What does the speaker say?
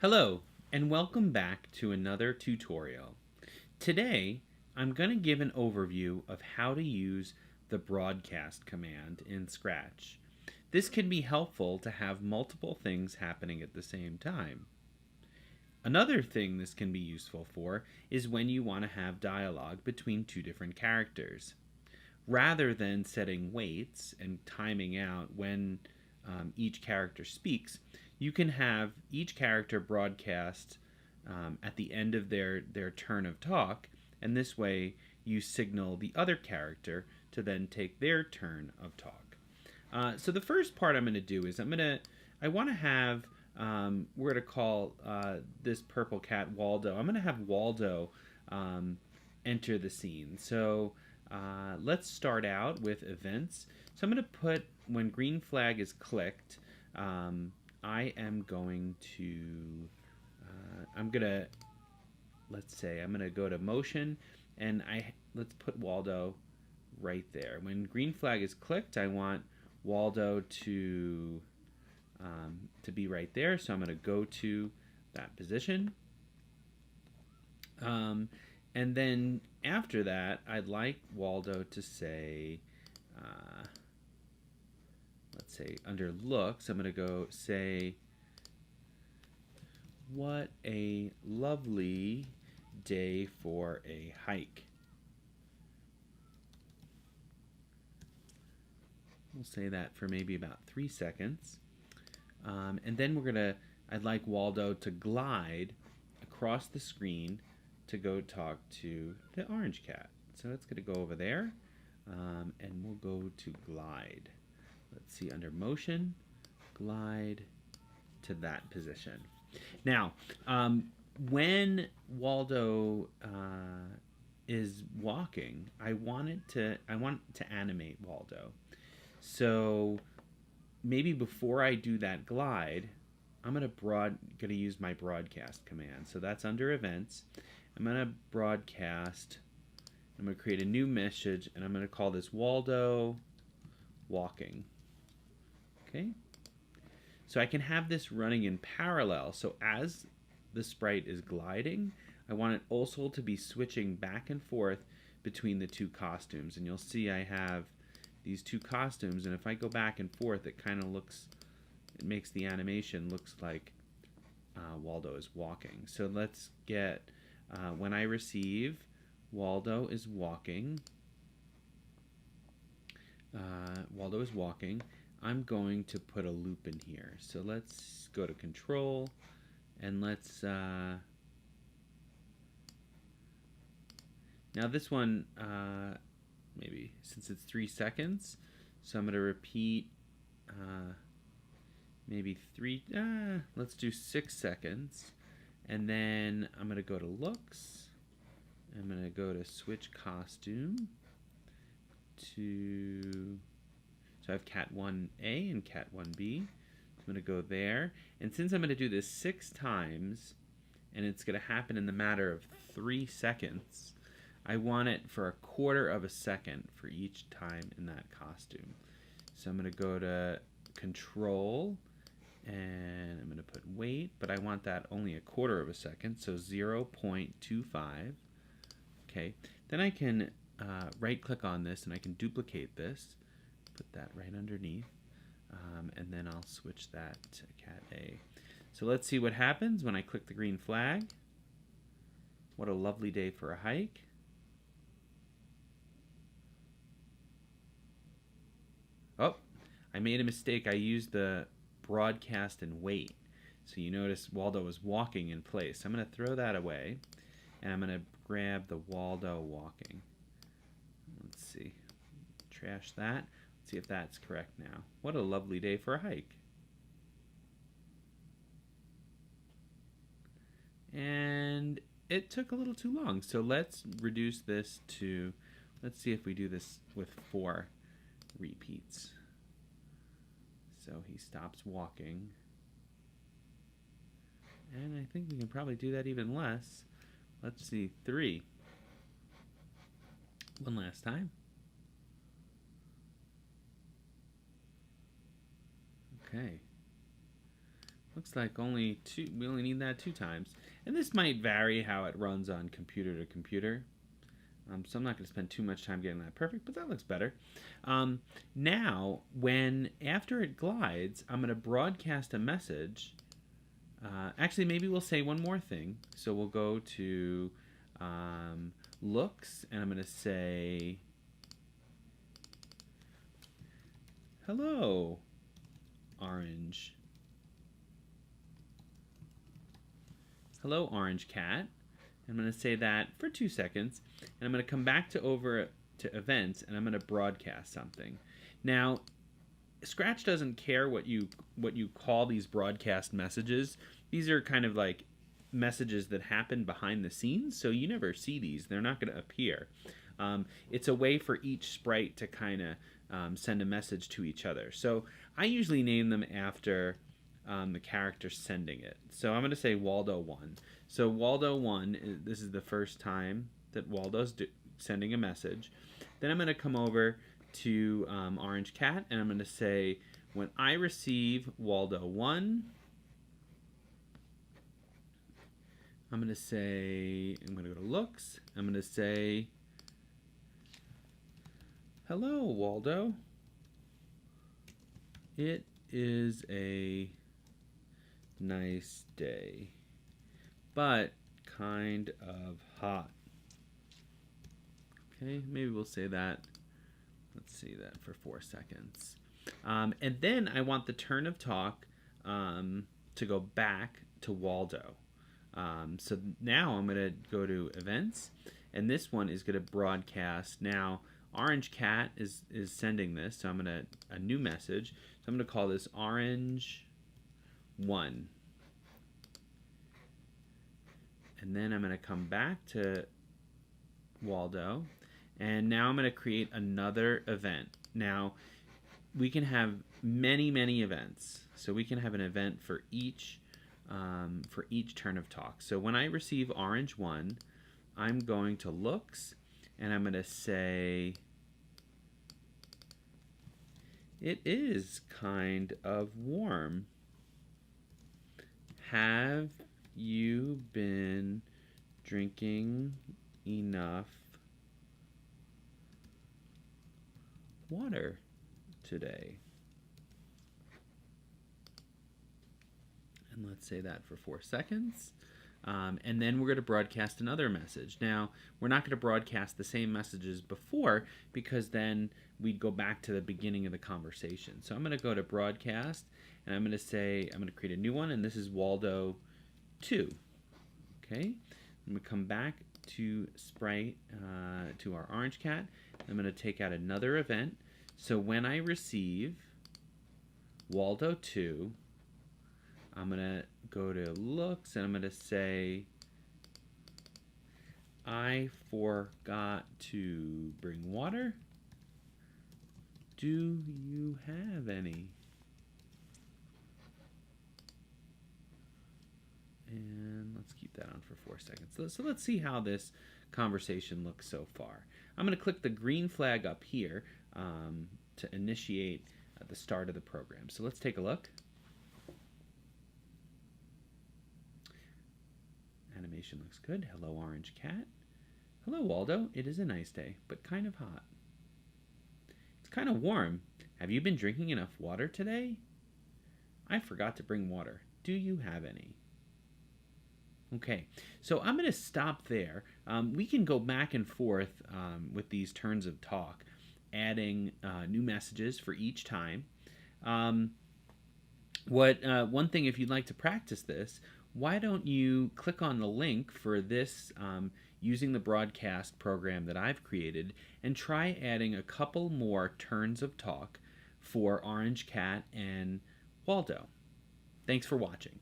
Hello, and welcome back to another tutorial. Today, I'm going to give an overview of how to use the broadcast command in Scratch. This can be helpful to have multiple things happening at the same time. Another thing this can be useful for is when you want to have dialogue between two different characters. Rather than setting waits and timing out when each character speaks, you can have each character broadcast at the end of their turn of talk, and this way you signal the other character to then take their turn of talk. So the first part I'm going to do is I want to have, we're going to call this purple cat Waldo. I'm going to have Waldo enter the scene. So let's start out with events. So I'm going to put, when green flag is clicked, I am going to, let's say, I'm going to go to motion, and let's put Waldo right there. When green flag is clicked, I want Waldo to be right there, so I'm going to go to that position. And then after that, I'd like Waldo to say, let's say under looks, I'm going to go say, what a lovely day for a hike. We'll say that for maybe about 3 seconds. And then I'd like Waldo to glide across the screen to go talk to the orange cat. So it's going to go over there, and we'll go to glide. Let's see, under motion, glide to that position. Now, when Waldo is walking, I want to animate Waldo. So maybe before I do that glide, I'm going to use my broadcast command. So that's under events. I'm going to broadcast. I'm going to create a new message, and I'm going to call this Waldo walking. Okay. So I can have this running in parallel. So as the sprite is gliding, I want it also to be switching back and forth between the two costumes. And you'll see I have these two costumes, and if I go back and forth, it makes the animation looks like Waldo is walking. So let's get, when I receive Waldo is walking, I'm going to put a loop in here. So let's go to control, and let's, now this one, maybe since it's 3 seconds, so I'm going to repeat maybe let's do 6 seconds, and then I'm going to go to looks. I'm going to go to switch costume to, so I have cat 1A and cat 1B. I'm going to go there, and since I'm going to do this 6 times, and it's going to happen in the matter of 3 seconds, I want it for 1/4 of a second for each time in that costume. So I'm going to go to control, and I'm going to put wait, but I want that only 1/4 of a second, so 0.25. Okay, then I can right click on this, and I can duplicate this, put that right underneath, and then I'll switch that to cat A. So let's see what happens when I click the green flag. What a lovely day for a hike. Oh, I made a mistake. I used the broadcast and wait. So you notice Waldo was walking in place. I'm going to throw that away, and I'm going to grab the Waldo walking. Let's see. Trash that. Let's see if that's correct now. What a lovely day for a hike. And it took a little too long. So let's reduce this to, let's see if we do this with 4 repeats. So he stops walking. And I think we can probably do that even less. Let's see, 3. One last time. Okay. Looks like only two. We only need that 2 times. And this might vary how it runs on computer to computer. So I'm not going to spend too much time getting that perfect, but that looks better. Now, after it glides, I'm going to broadcast a message. Actually, maybe we'll say one more thing. So we'll go to looks, and I'm going to say, hello, orange. Hello, orange cat. I'm going to say that for 2 seconds, and I'm going to come back over to events, and I'm going to broadcast something. Now, Scratch doesn't care what you call these broadcast messages. These are kind of like messages that happen behind the scenes, so you never see these. They're not going to appear. It's a way for each sprite to kind of send a message to each other. So I usually name them after the character sending it. So I'm going to say Waldo 1. So Waldo 1, this is the first time that Waldo's sending a message. Then I'm going to come over to Orange Cat, and I'm going to say, when I receive Waldo 1, I'm going to go to looks. I'm going to say, hello, Waldo. It is a nice day, but kind of hot. Okay, maybe we'll say that. Let's see that for 4 seconds. And then I want the turn of talk to go back to Waldo. So now I'm going to go to events, and this one is going to broadcast. Now, Orange Cat is sending this, so I'm going to, a new message. So I'm going to call this Orange 1. And then I'm going to come back to Waldo, and now I'm going to create another event. Now, we can have many, many events. So we can have an event for each turn of talk. So when I receive Orange 1, I'm going to looks, and I'm going to say, it is kind of warm. Have you been drinking enough water today? And let's say that for 4 seconds. And then we're going to broadcast another message. Now, we're not going to broadcast the same messages before, because then we'd go back to the beginning of the conversation. So I'm going to go to broadcast, and I'm going to create a new one, and this is Waldo 2. Okay, I'm going to come back to sprite, to our orange cat. I'm going to take out another event. So when I receive Waldo 2, I'm going to go to looks, and I'm going to say, I forgot to bring water. Do you have any? And let's keep that on for 4 seconds. So let's see how this conversation looks so far. I'm going to click the green flag up here to initiate the start of the program. So let's take a look. Animation looks good. Hello, Orange Cat. Hello, Waldo. It is a nice day, but kind of hot. It's kind of warm. Have you been drinking enough water today? I forgot to bring water. Do you have any? Okay, so I'm going to stop there. We can go back and forth with these turns of talk, adding new messages for each time. One thing, if you'd like to practice this, why don't you click on the link for this using the broadcast program that I've created, and try adding a couple more turns of talk for Orange Cat and Waldo. Thanks for watching.